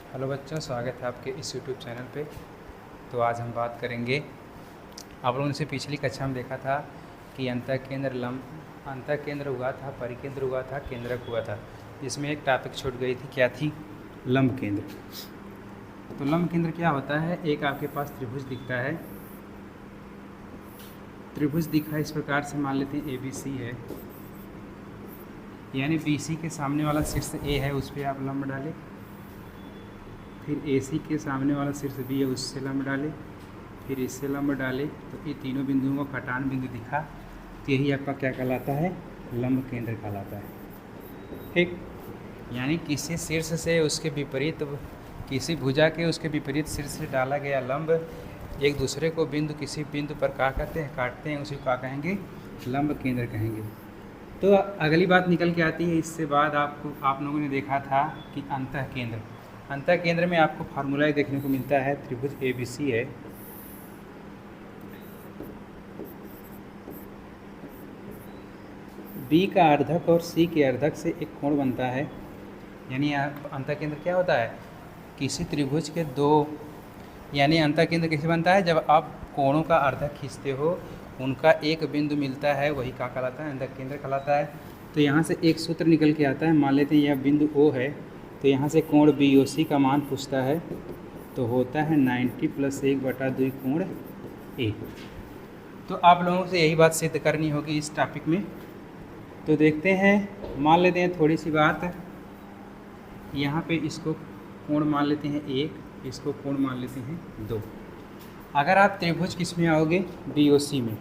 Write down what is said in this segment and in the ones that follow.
Hello बच्चों, स्वागत है आपके इस यूट्यूब चैनल पे। तो आज हम बात करेंगे, आप लोगों ने से पिछली कक्षा में देखा था कि अंतः केंद्र हुआ था, परिकेंद्र हुआ था, केंद्रक हुआ था। इसमें एक टॉपिक छूट गई थी, क्या थी? लंब केंद्र। तो लंब केंद्र क्या होता है? एक आपके पास त्रिभुज दिखता है, त्रिभुज दिखा इस प्रकार से, मान लेते हैं ABC है, यानी BC के सामने वाला शीर्ष A है, उस पर आप लंब डालें। फिर AC के सामने वाला शीर्ष B है, उससे लंब डालें, फिर इससे लंब डालें, तो ये तीनों बिंदुओं का कटान बिंदु दिखा, तो यही आपका क्या कहलाता है? लंब केंद्र कहलाता है। ठीक, यानी किसी शीर्ष से उसके विपरीत, किसी भुजा के उसके विपरीत शीर्ष से डाला गया लंब एक दूसरे को किसी बिंदु पर क्या करते हैं? काटते हैं, उसी को क्या कहेंगे? लंब केंद्र कहेंगे। तो अगली बात निकल के आती है, इससे बाद आप लोगों ने देखा था कि अंतः केंद्र में आपको फार्मूला देखने को मिलता है। त्रिभुज ABC है, B का अर्धक और C के अर्धक से एक कोण बनता है। यानी अंतः केंद्र क्या होता है? किसी त्रिभुज के दो, यानी अंतः केंद्र कैसे बनता है? जब आप कोणों का अर्धक खींचते हो, उनका एक बिंदु मिलता है, वही क्या कहलाता है? अंतः केंद्र कहलाता है। तो यहाँ से एक सूत्र निकल के आता है, मान लेते हैं यह बिंदु O है, तो यहाँ से कोण BOC का मान पूछता है, तो होता है 90 + 1/2 कोण A। तो आप लोगों से यही बात सिद्ध करनी होगी इस टॉपिक में। तो देखते हैं, मान लेते हैं थोड़ी सी बात, यहाँ पे इसको कोण मान लेते हैं 1, इसको कोण मान लेते हैं 2। अगर आप त्रिभुज किस में आओगे? BOC में।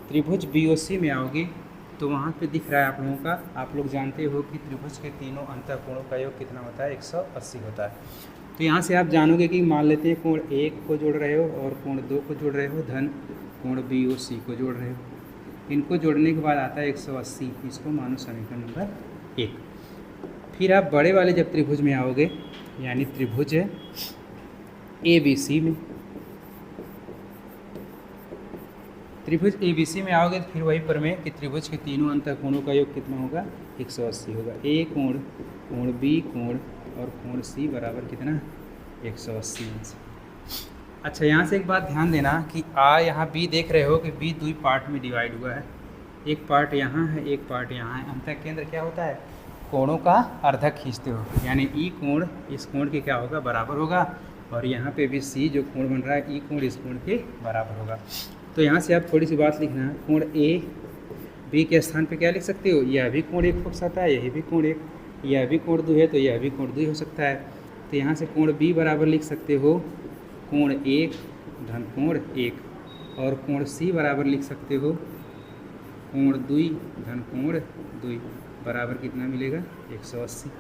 त्रिभुज BOC में आओगे तो वहाँ पे दिख रहा है आप लोगों का, आप लोग जानते हो कि त्रिभुज के तीनों अंतःकोणों का योग कितना होता है? 180 होता है। तो यहाँ से आप जानोगे कि मान लेते हैं कोण 1 को जोड़ रहे हो और कोण 2 को जोड़ रहे हो, धन कोण BOC को जोड़ रहे हो। इनको जोड़ने के बाद आता है 180, इसको मानो समीकरण नंबर 1। फिर आप बड़े वाले जब त्रिभुज में आओगे, यानी त्रिभुज ABC में, त्रिभुज ABC में आओगे तो फिर वही प्रमेय कि त्रिभुज के तीनों अंतःकोणों का योग कितना होगा? 180 होगा। A कोण, कोण B कोण और कोण C बराबर कितना? 180। अच्छा, यहाँ से एक बात ध्यान देना कि यहाँ B देख रहे हो कि B 2 पार्ट में डिवाइड हुआ है, एक पार्ट यहाँ है, एक पार्ट यहाँ है। अंतः केंद्र क्या होता है? कोणों का अर्धक खींचते हो, यानी E कोण इस कोण के क्या होगा? बराबर होगा, और यहाँ पे भी C जो कोण बन रहा है, E कोण इस कोण के बराबर होगा। तो यहाँ से आप थोड़ी सी बात लिखना, कोण A B के स्थान पे क्या लिख सकते हो? यह भी कोण 1 हो सकता है, यही भी कोण 1, यह भी कोण 2 है, तो यह भी कोण 2 हो सकता है। तो यहाँ से कोण B बराबर लिख सकते हो कोण 1 धन कोण 1, और कोण C बराबर लिख सकते हो कोण 2 धन कोण 2, बराबर कितना मिलेगा? 180।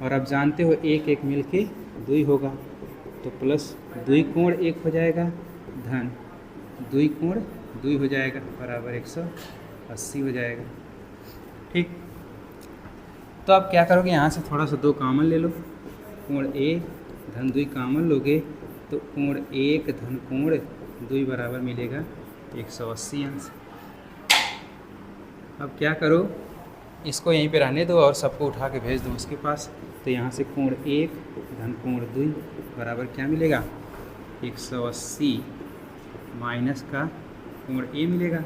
और अब जानते हो 1 1 मिल के 2 होगा, तो प्लस 2 कोण 1 हो जाएगा, धन 2 कोण 2 हो जाएगा, बराबर 180 हो जाएगा। ठीक, तो आप क्या करोगे? यहाँ से थोड़ा सा 2 कॉमन ले लो, कोण A धन 2 कॉमन लोगे तो कोण 1 धन कोण 2 बराबर मिलेगा 180 अंश। अब क्या करो, इसको यहीं पे रहने दो और सबको उठा के भेज दो उसके पास। तो यहाँ से कोण 1 धन कोण 2 बराबर क्या मिलेगा? 180 माइनस का कोण A मिलेगा।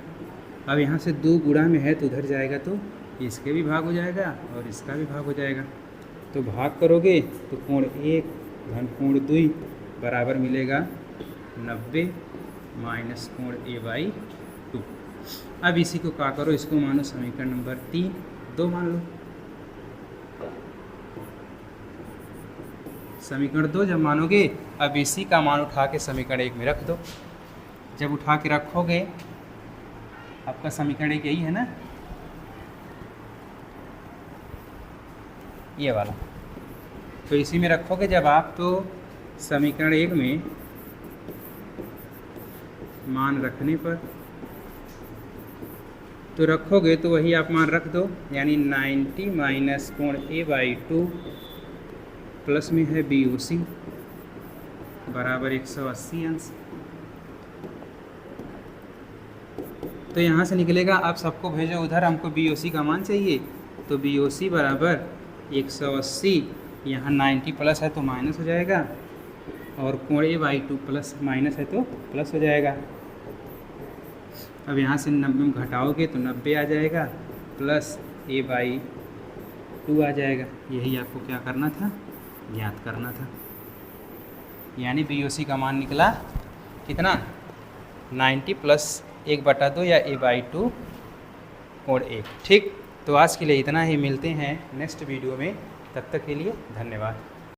अब यहाँ से 2 गुणा में है तो उधर जाएगा, तो इसके भी भाग हो जाएगा और इसका भी भाग हो जाएगा। तो भाग करोगे तो कोण 1 धन कोण 2 बराबर मिलेगा 90 माइनस कोण A/2। अब इसी को क्या करो, इसको मानो समीकरण नंबर 3, 2 मान लो। समीकरण 2 जब मानोगे, अब इसी का मान उठा के समीकरण 1 में रख दो। जब उठा के रखोगे, आपका समीकरण 1 यही है ना, ये वाला, तो इसी में रखोगे जब आप, तो समीकरण 1 में मान रखने पर तो रखोगे तो वही आप मान रख दो, यानी 90 माइनस कोण A/2 प्लस में है BOC बराबर 180 अंश। तो यहाँ से निकलेगा, आप सबको भेजो उधर, हमको BOC का मान चाहिए, तो BOC बराबर 180 यहाँ 90 प्लस है तो माइनस हो जाएगा, और कोण A/2 प्लस माइनस है तो प्लस हो जाएगा। अब यहाँ से 90 में घटाओगे तो 90 आ जाएगा, प्लस A/2 आ जाएगा। यही आपको क्या करना था, ज्ञात करना था। यानी BOC का मान निकला कितना, 90 प्लस 1/2 या A/2 कोण 1। ठीक, तो आज के लिए इतना ही, मिलते हैं नेक्स्ट वीडियो में। तब तक के लिए धन्यवाद।